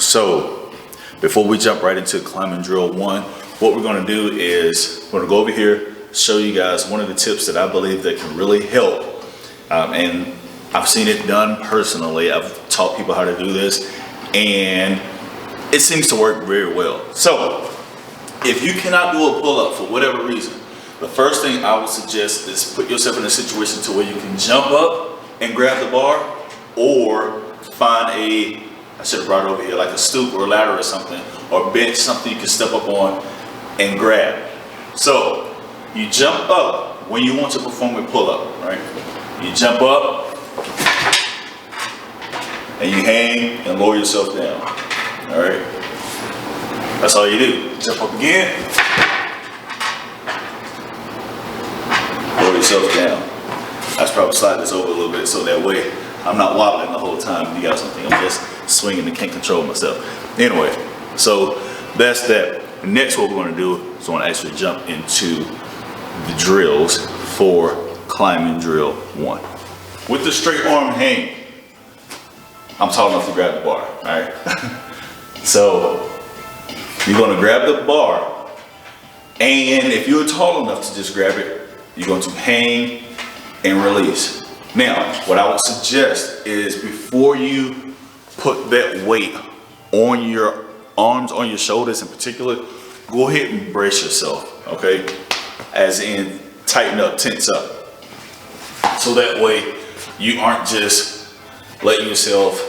So before we jump right into climbing drill 1, what we're going to do is we're going to go over here, show you guys one of the tips that I believe that can really help. And I've seen it done personally. I've taught people how to do this, and it seems to work very well. So if you cannot do a pull-up for whatever reason, the first thing I would suggest is put yourself in a situation to where you can jump up and grab the bar, or find I should have brought it over here, like a stoop or a ladder or something, or bench, something you can step up on and grab. So you jump up when you want to perform a pull-up, right? You jump up and you hang and lower yourself down, all right? That's all you do. Jump up again, lower yourself down. I should probably slide this over a little bit so that way I'm not wobbling the whole time. You got something, I'm just swinging and can't control myself. Anyway, so that's that. Next, what we're going to do is we're going to actually jump into the drills for climbing drill 1. With the straight arm hang, I'm tall enough to grab the bar, all right? So you're going to grab the bar, and if you're tall enough to just grab it, you're going to hang and release. Now, what I would suggest is before you put that weight on your arms, on your shoulders in particular, go ahead and brace yourself, okay? As in, tighten up, tense up. So that way you aren't just letting yourself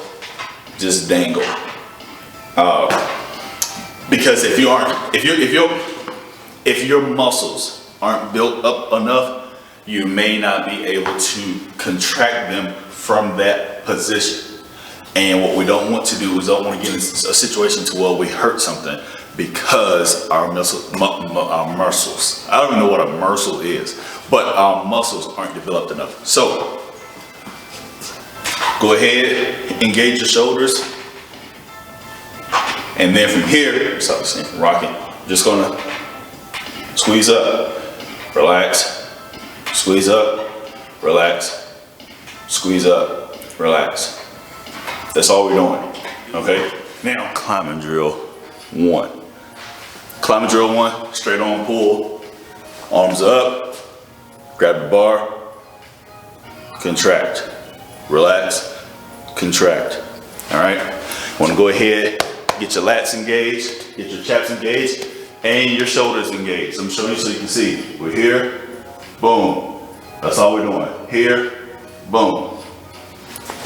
just dangle. Because if your muscles aren't built up enough, you may not be able to contract them from that position. And what we don't want to do is don't want to get in a situation to where we hurt something because our muscles, I don't even know what a muscle is, but our muscles aren't developed enough. So go ahead, engage your shoulders. And then from here, stop rocking, just gonna squeeze up, relax, squeeze up, relax, squeeze up, relax. That's all we're doing, okay? Now, climbing drill 1. Climbing drill 1, straight on pull, arms up, grab the bar, contract, relax, contract, all right? Wanna go ahead, get your lats engaged, get your chaps engaged, and your shoulders engaged. I'm showing you so you can see. We're here, boom. That's all we're doing. Here, boom.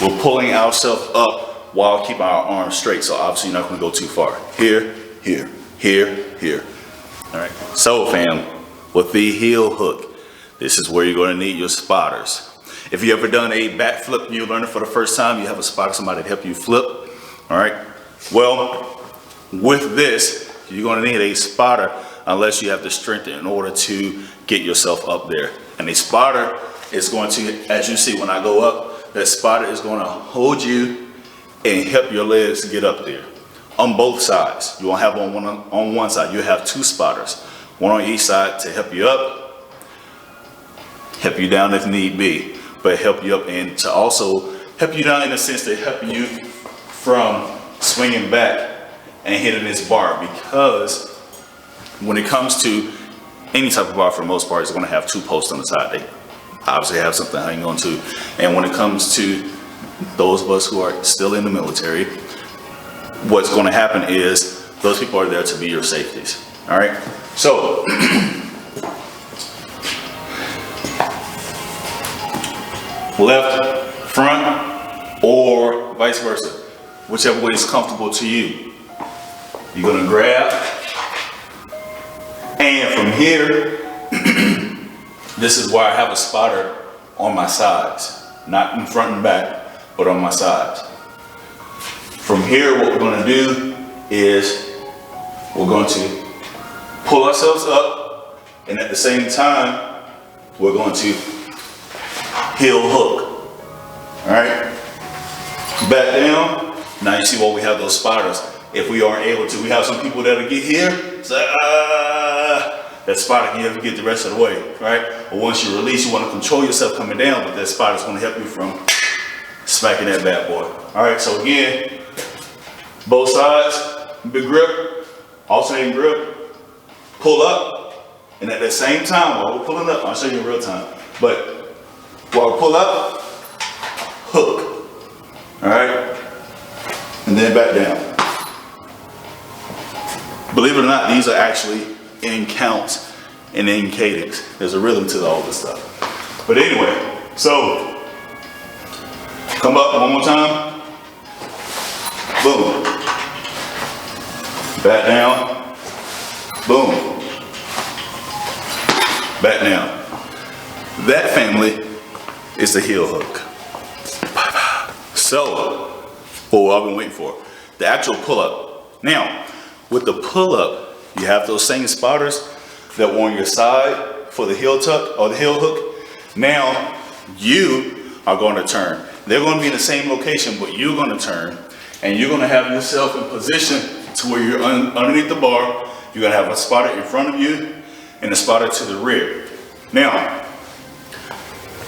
We're pulling ourselves up while keeping our arms straight, so obviously you're not gonna go too far. Here, here, here, here. All right, so fam, with the heel hook, this is where you're gonna need your spotters. If you ever done a back flip and you learn it for the first time, you have a spotter, somebody to help you flip, all right? Well, with this, you're gonna need a spotter unless you have the strength in order to get yourself up there. And a spotter is going to, as you see when I go up, that spotter is gonna hold you and help your legs get up there. On both sides. You won't have on one side, you have 2 spotters. One on each side to help you up, help you down if need be, but help you up and to also help you down in a sense to help you from swinging back and hitting this bar, because when it comes to any type of bar, for the most part, it's going to have 2 posts on the side. They obviously have something to hang on to. And when it comes to those of us who are still in the military, what's going to happen is those people are there to be your safeties. All right. So left, front, or vice versa, whichever way is comfortable to you. You're going to grab, and from here, this is why I have a spotter on my sides, not in front and back, but on my sides. From here, what we're going to do is we're going to pull ourselves up, and at the same time, we're going to heel hook. All right, back down. Now you see why we have those spotters. If we aren't able to, we have some people that'll get here, say, that spotter can help you get the rest of the way, right? But once you release, you want to control yourself coming down, but that spotter is going to help you from smacking that bad boy. All right, so again, Both sides, big grip, alternating grip, pull up, and at the same time, while we're pulling up, I'll show you in real time, but while we pull up, hook, all right? And then back down. Believe it or not, these are actually in counts and in cadence. There's a rhythm to all this stuff. But anyway, so come up one more time. Boom. Back down. Boom. Back down. That family is the heel hook. So, what I've been waiting for, the actual pull-up. Now, with the pull-up, you have those same spotters that were on your side for the heel tuck or the heel hook. Now, you are going to turn. They're going to be in the same location, but you're going to turn, and you're going to have yourself in position to where you're underneath the bar. You're going to have a spotter in front of you and a spotter to the rear. Now,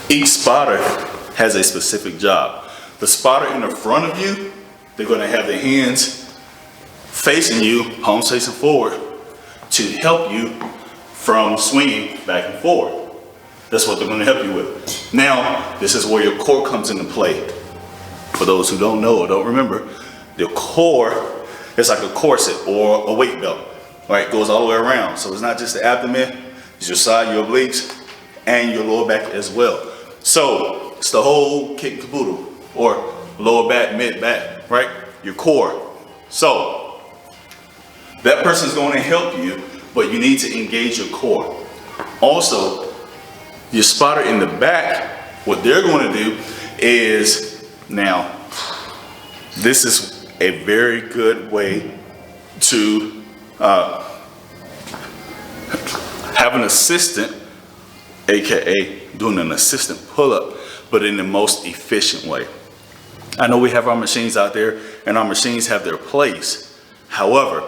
each spotter has a specific job. The spotter in the front of you, they're going to have their hands facing you, palms facing forward, to help you from swinging back and forward. That's what they're going to help you with. Now, this is where your core comes into play. For those who don't know or don't remember, the core is like a corset or a weight belt, right? It goes all the way around. So it's not just the abdomen, it's your side, your obliques, and your lower back as well. So it's the whole kit and caboodle, or lower back, mid back, right? Your core. So that person's going to help you, but you need to engage your core. Also, your spotter in the back, what they're going to do is, now, this is a very good way to have an assistant, AKA doing an assistant pull-up, but in the most efficient way. I know we have our machines out there and our machines have their place. However,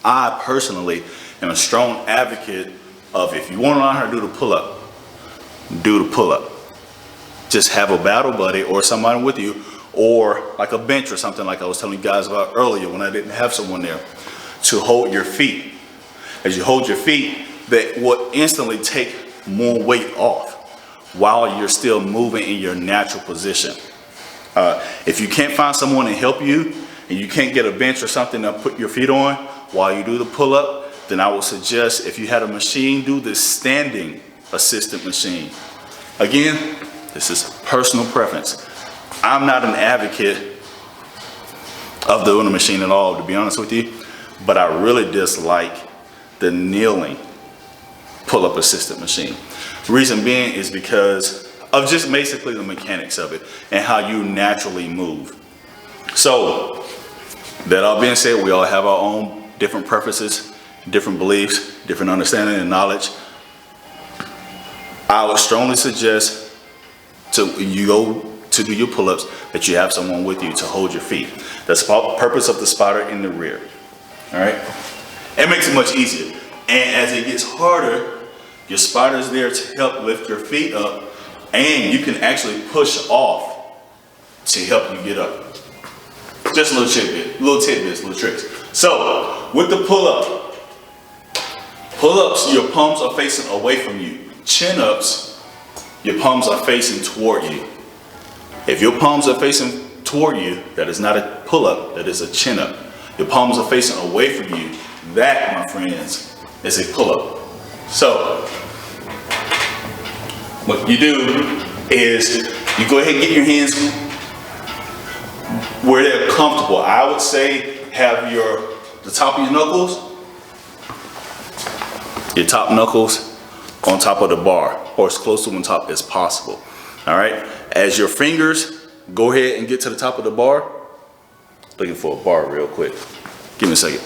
I personally am a strong advocate of, if you want to learn how to do the pull-up, do the pull-up. Just have a battle buddy or somebody with you, or like a bench or something like I was telling you guys about earlier when I didn't have someone there, to hold your feet. As you hold your feet, that will instantly take more weight off while you're still moving in your natural position. If you can't find someone to help you and you can't get a bench or something to put your feet on while you do the pull-up, then I would suggest, if you had a machine, do the standing assistant machine. Again, this is personal preference. I'm not an advocate of doing a machine at all, to be honest with you, but I really dislike the kneeling pull-up assistant machine. The reason being is because of just basically the mechanics of it and how you naturally move. So, that all being said, we all have our own different preferences, different beliefs, different understanding and knowledge. I would strongly suggest you go to do your pull-ups that you have someone with you to hold your feet. That's the purpose of the spotter in the rear. All right? It makes it much easier. And as it gets harder, your spotter is there to help lift your feet up, and you can actually push off to help you get up. Just a little tidbit, little tricks. So with the pull-up, pull-ups, your palms are facing away from you. Chin-ups, your palms are facing toward you. If your palms are facing toward you, that is not a pull-up, that is a chin-up. Your palms are facing away from you. That, my friends, is a pull-up. So, what you do is you go ahead and get your hands where they're comfortable. I would say have the top of your knuckles on top of the bar, or as close to on top as possible. All right. As your fingers go ahead and get to the top of the bar, looking for a bar real quick. Give me a second.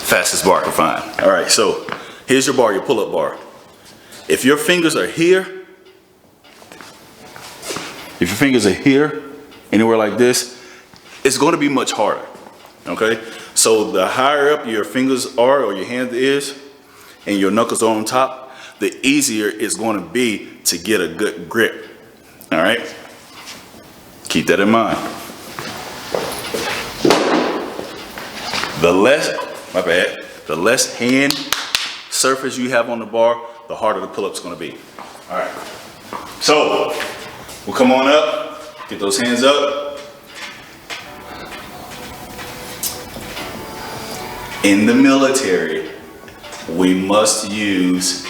Fastest bar I can find. All right, so here's your bar, your pull-up bar. If your fingers are here, anywhere like this, it's going to be much harder, okay? So the higher up your fingers are, or your hand is, and your knuckles are on top, the easier it's going to be to get a good grip, all right? Keep that in mind. The less hand surface you have on the bar, the harder the pull-up's gonna be. All right, so we'll come on up, get those hands up. In the military, we must use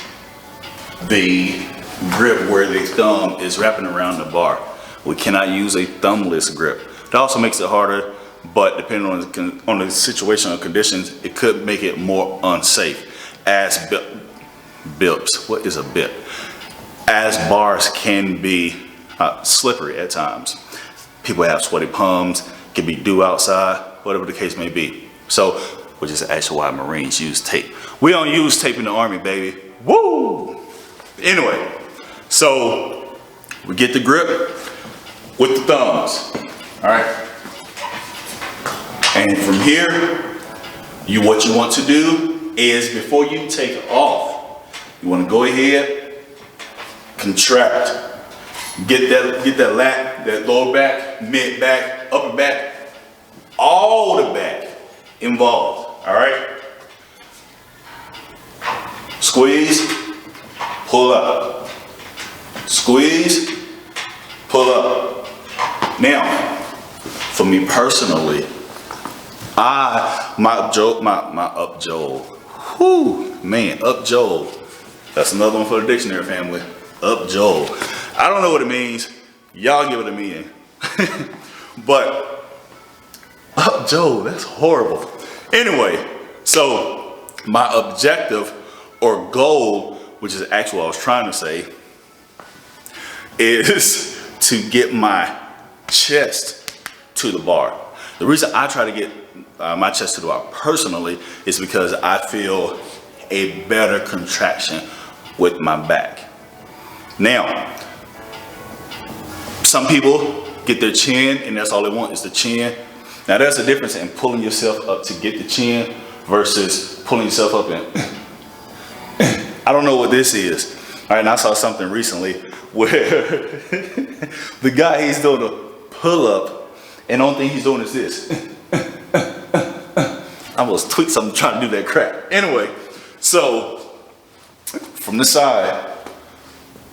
the grip where the thumb is wrapping around the bar. We cannot use a thumbless grip. That also makes it harder, but depending on the situation or conditions, it could make it more unsafe. As bips, what is a bip? As bars can be slippery at times. People have sweaty palms, can be dew outside, whatever the case may be. So, which is actually why Marines use tape. We don't use tape in the Army, baby. Woo! Anyway, so we get the grip with the thumbs, all right? And from here, what you want to do is before you take off, you want to go ahead, contract, get that lat, that lower back, mid back, upper back, all the back involved, all right? Squeeze, pull up, squeeze, pull up. Now, for me personally, my up joel, up joel. That's another one for the dictionary family. Up joel. I don't know what it means. Y'all give it a meaning. But up joel, that's horrible. Anyway, so my objective or goal, which is actually what I was trying to say, is to get my chest to the bar. The reason I try to get my chest to the bar personally is because I feel a better contraction with my back. Now, some people get their chin and that's all they want is the chin. Now there's a difference in pulling yourself up to get the chin versus pulling yourself up and I don't know what this is. All right, and I saw something recently where the guy, he's doing a pull-up and the only thing he's doing is this. I almost tweaked something trying to do that crap. Anyway, so from the side,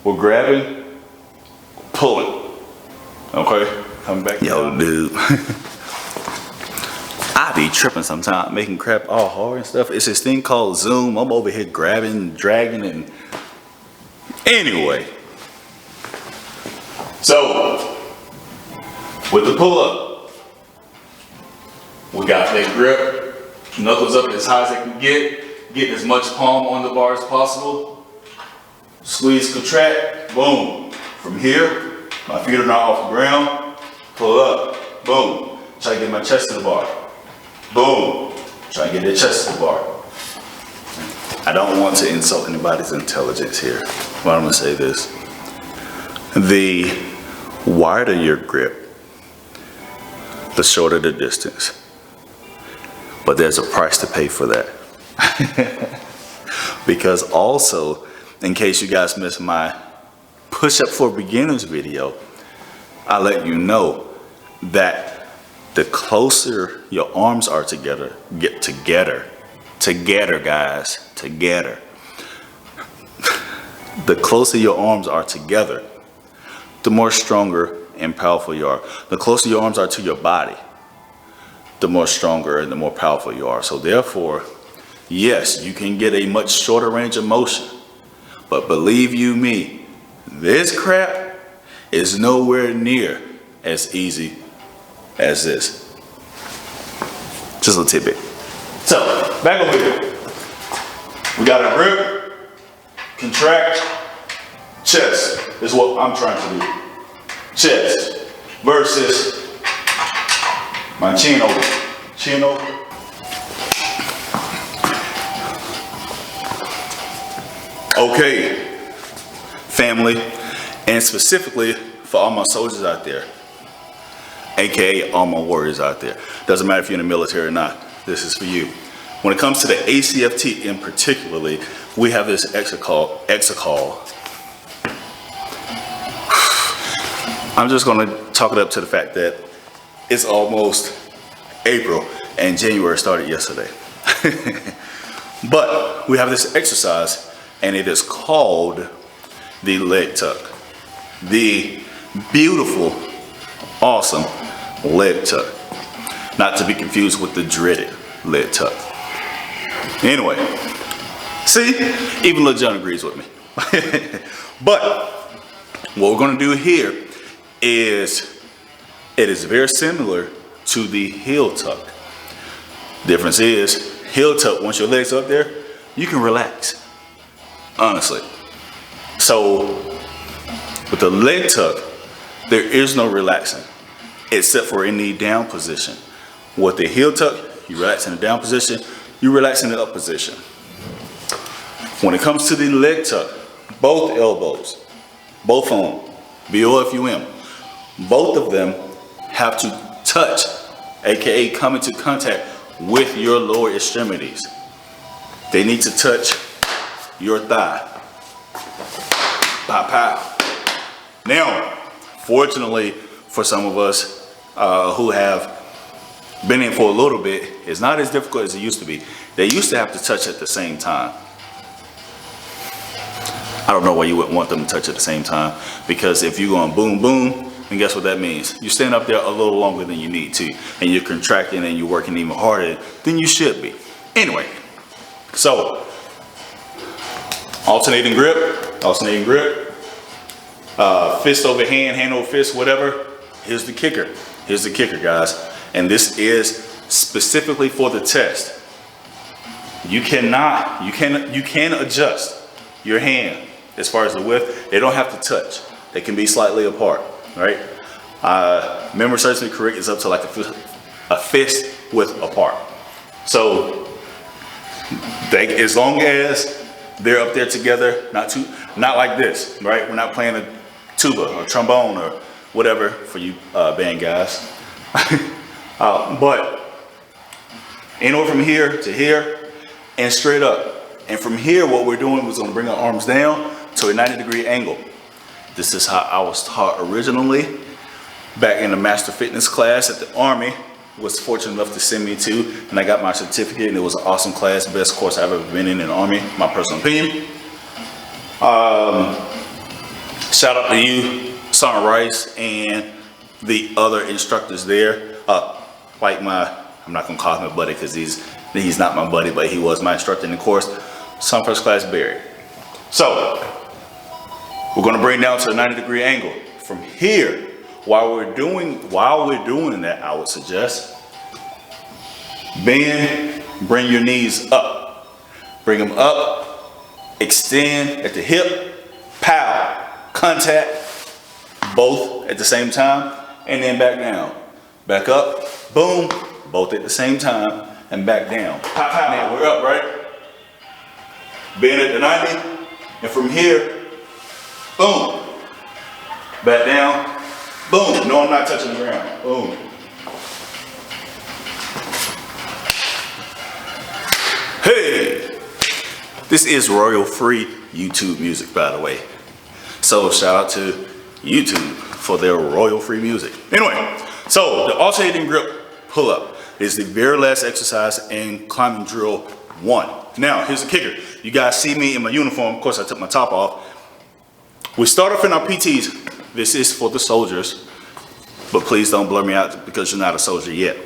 we're grabbing, pulling. Okay, coming back. Yo, dude. I be tripping sometimes, making crap all hard and stuff. It's this thing called Zoom. I'm over here grabbing, dragging, and anyway. So, with the pull-up, we got that grip, knuckles up as high as I can get as much palm on the bar as possible. Squeeze, contract, boom. From here, my feet are not off the ground, pull up, boom. Try to get my chest to the bar. Boom. Try to get their chest to the bar. I don't want to insult anybody's intelligence here, but I'm gonna say this. The wider your grip, the shorter the distance. But there's a price to pay for that. Because also, in case you guys missed my push-up for beginners video, I let you know that the closer your arms are together, guys, together. The closer your arms are together, the more stronger and powerful you are. The closer your arms are to your body, the more stronger and the more powerful you are. So therefore, yes, you can get a much shorter range of motion, but believe you me, this crap is nowhere near as easy as this. Just a little tidbit. So, back over here. We got a grip, contract, chest is what I'm trying to do. Chest versus my chin over. Chin over. Okay, family, and specifically for all my soldiers out there, aka all my warriors out there. Doesn't matter if you're in the military or not, this is for you. When it comes to the ACFT in particularly, we have this exocall. I'm just gonna talk it up to the fact that it's almost April. and January started yesterday. But we have this exercise, and it is called the leg tuck. The beautiful, awesome leg tuck. Not to be confused with the dreaded leg tuck. Anyway, see, even Lil John agrees with me. But what we're going to do here is, it is very similar to the heel tuck. Difference is, heel tuck, once your legs are up there, you can relax, honestly. So with the leg tuck, there is no relaxing except for in the down position. With the heel tuck, you relax in the down position, you relax in the up position. When it comes to the leg tuck, both elbows, both of them, BOFUM, both of them have to touch, aka come into contact with your lower extremities. They need to touch your thigh. Pow, pow. Now, fortunately for some of us who have been in for a little bit, it's not as difficult as it used to be. They used to have to touch at the same time. I don't know why you wouldn't want them to touch at the same time, because if you're going boom, boom, then guess what that means? You stand up there a little longer than you need to, and you're contracting and you're working even harder than you should be. Anyway, so alternating grip, fist over hand, hand over fist, whatever. Here's the kicker. Here's the kicker, guys. And this is specifically for the test. You can adjust your hand as far as the width. They don't have to touch. They can be slightly apart, right? Remember, surgically correct is up to like a fist width apart. So as long as they're up there together, not like this, right? We're not playing a tuba or trombone or whatever for you band guys. But in order from here to here and straight up. And from here, what we're doing was going to bring our arms down to a 90-degree angle. This is how I was taught originally back in the master fitness class at the Army. Was fortunate enough to send me to, and I got my certificate, and it was an awesome class, best course I've ever been in the Army, my personal opinion. Shout out to you, Son Rice, and the other instructors there. Like I'm not gonna call him a buddy because he's not my buddy, but he was my instructor in the course, Son First Class Barry. So we're gonna bring down to a 90-degree angle. From here, while we're doing that, I would suggest bend, bring your knees up. Bring them up, extend at the hip, pow, contact, both at the same time, and then back down. Back up, boom, both at the same time, and back down. Pow, pow. Now we're up, right? Bend at the 90, and from here, boom, back down, boom. No, I'm not touching the ground. Boom. Hey, this is royal-free YouTube music, by the way. So shout out to YouTube for their royal-free music. Anyway, so the alternating grip pull-up is the very last exercise in climbing drill 1. Now, here's the kicker. You guys see me in my uniform. Of course, I took my top off. We start off in our PTs. This is for the soldiers, but please don't blur me out because you're not a soldier yet,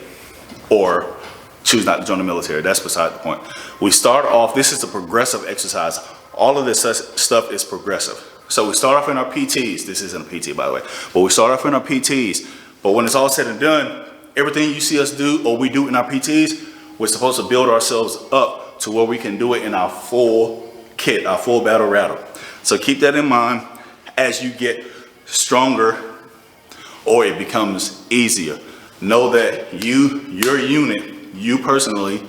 or choose not to join the military. That's beside the point. We start off, this is a progressive exercise. All of this stuff is progressive. So we start off in our PTs. This isn't a PT, by the way, but we start off in our PTs. But when it's all said and done, everything you see us do or we do in our PTs, we're supposed to build ourselves up to where we can do it in our full kit, our full battle rattle. So keep that in mind as you get stronger or it becomes easier. Know that your unit, you personally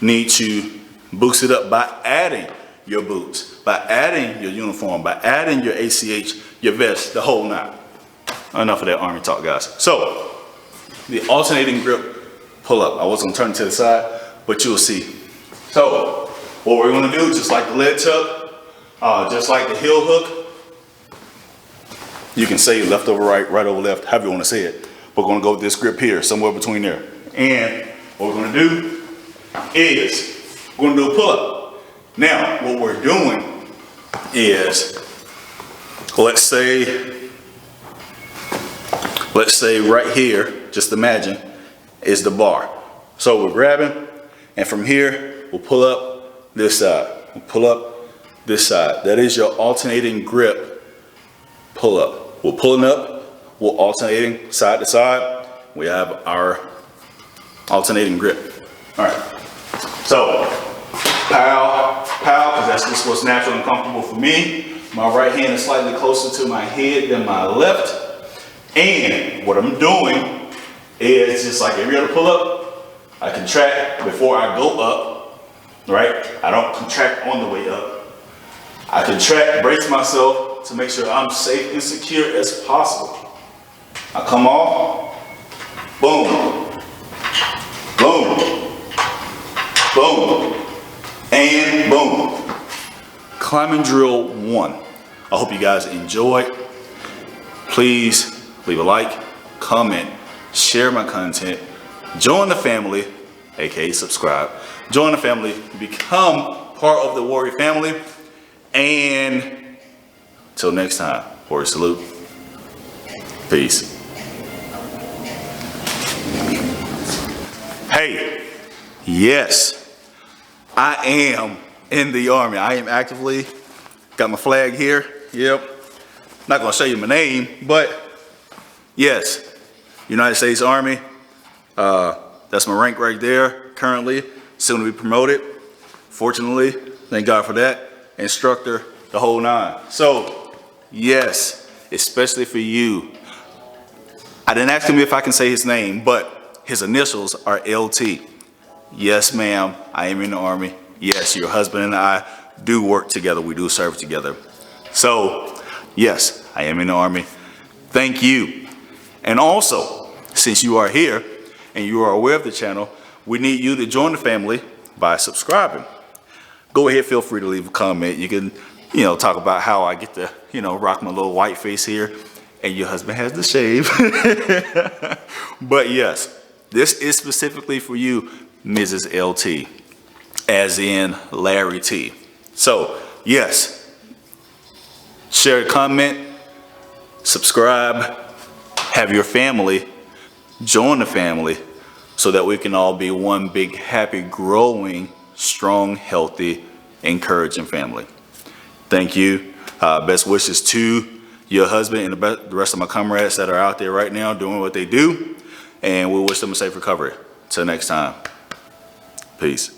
need to boost it up by adding your boots, by adding your uniform, by adding your ACH, your vest, the whole nine. Enough of that Army talk, guys. So the alternating grip pull up. I was gonna turn it to the side, but you'll see. So what we're gonna do, just like the leg tuck, just like the heel hook, you can say left over right, right over left, however you wanna say it. We're gonna go with this grip here, somewhere between there. And what we're gonna do is we're gonna do a pull-up. Now, what we're doing is, let's say right here, just imagine, is the bar. So we're grabbing, and from here, we'll pull up this side. We'll pull up this side. That is your alternating grip pull up. We're pulling up, we're alternating side to side. We have our alternating grip. All right. So, pow, pow, because that's just what's natural and comfortable for me. My right hand is slightly closer to my head than my left. And what I'm doing is just like every other pull up, I contract before I go up, right? I don't contract on the way up. I contract, brace myself to make sure I'm safe and secure as possible. I come off, boom, boom, boom, and boom. Climbing drill 1. I hope you guys enjoyed. Please leave a like, comment, share my content, join the family, aka subscribe. Join the family, become part of the Warrior family, and till next time, Warrior salute. Peace. Hey, yes, I am in the Army. I am actively, got my flag here. Yep. Not gonna show you my name, but yes, United States Army. That's my rank right there, currently, soon to be promoted. Fortunately, thank God for that. Instructor, the whole 9. So, yes, especially for you. I didn't ask him if I can say his name, but his initials are LT. Yes, ma'am, I am in the Army. Yes, your husband and I do work together. We do serve together. So, yes, I am in the Army. Thank you. And also, since you are here and you are aware of the channel, we need you to join the family by subscribing. Go ahead, feel free to leave a comment. You can, talk about how I get to, rock my little white face here, and your husband has to shave. But yes, this is specifically for you, Mrs. LT, as in Larry T. So, yes, share, comment, subscribe, have your family join the family so that we can all be one big, happy, growing, strong, healthy, encouraging family. Thank you. Best wishes to your husband and the rest of my comrades that are out there right now doing what they do. And we wish them a safe recovery. Till next time. Peace.